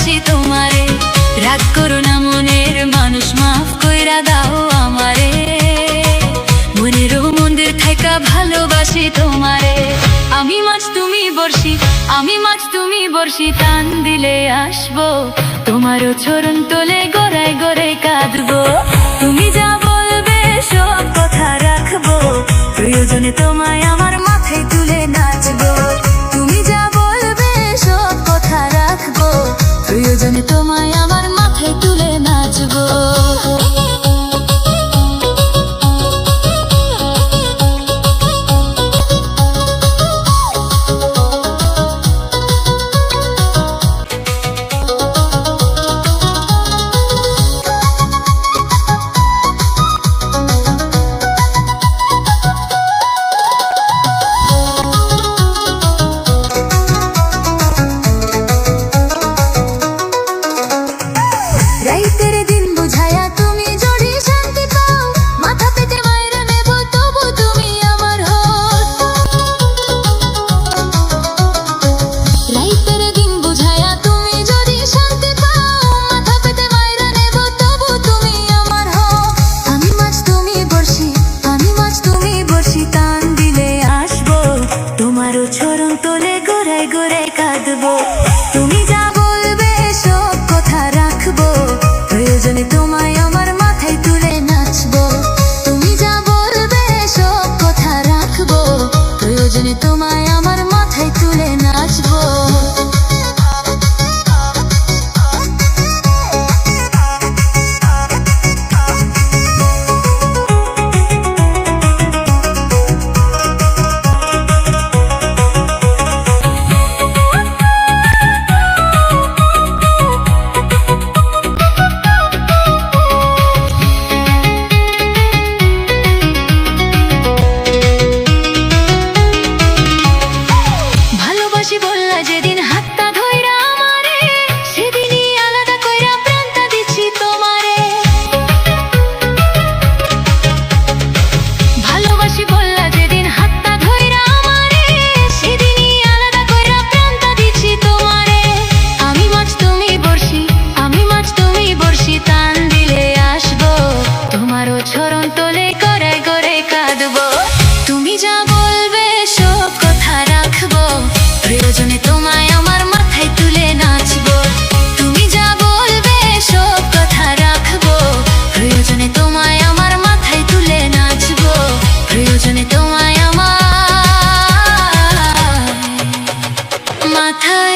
ভালোবাসি তোমারে। রাগ করো না মনের মানুষ, মাফ কইরা দাও আমারে। মনেরও মন্দির থাইকা ভালোবাসি তোমারে। আমি মাছ তুমি বর্ষি, আমি মাছ তুমি বর্ষি, টান দিলে আসবো তোমারও চরণ তলে গড়াই গড়াই কাঁদবো। তুমি যা বলবে সব কথা রাখবো, প্রয়োজনে তোমায় আমার মাথায় তুলে নাচবো। তুমি যা বলবে সব কথা রাখবো, প্রয়োজনে তোমায় আমার মাথায় তুলে নাচবো। চরণ তোলে গোড়ায় গোড়ায় কাঁদবো। তুমি যা বলবে সব কথা রাখবো, প্রয়োজনে তোমায় আমার মাথায় তুলে নাচবো। তুমি যা বলবে সব কথা রাখবো, প্রয়োজনে তোমায় আমার মাথায় তুলে নাচবো। যেদিন হাতটা ধইরা আমারে, সেদিনই আলাদা কইরা প্রাণটা দিচ্ছি তোমারে। ভালোবাসি বললা যেদিন হাতটা ধইরা আমারে, সেদিনই আলাদা কইরা প্রাণটা দিচ্ছি তোমারে। আমি মাছ তুমি বর্ষি, আমি মাছ তুমি বর্ষি, টান দিলে আসবো তোমারও চরণ তলে গড়ায় গড়ায় কাঁদবো। তুমি যা বলবে সব কথা রাখবো, প্রয়োজনে তোমায় আমার মাথায় তুলে নাচবো। তুমি যা বলবে সব কথা রাখবো, প্রয়োজনে তোমায় আমার মাথায় তুলে নাচবো। প্রয়োজনে তোমায় আমার মাথায়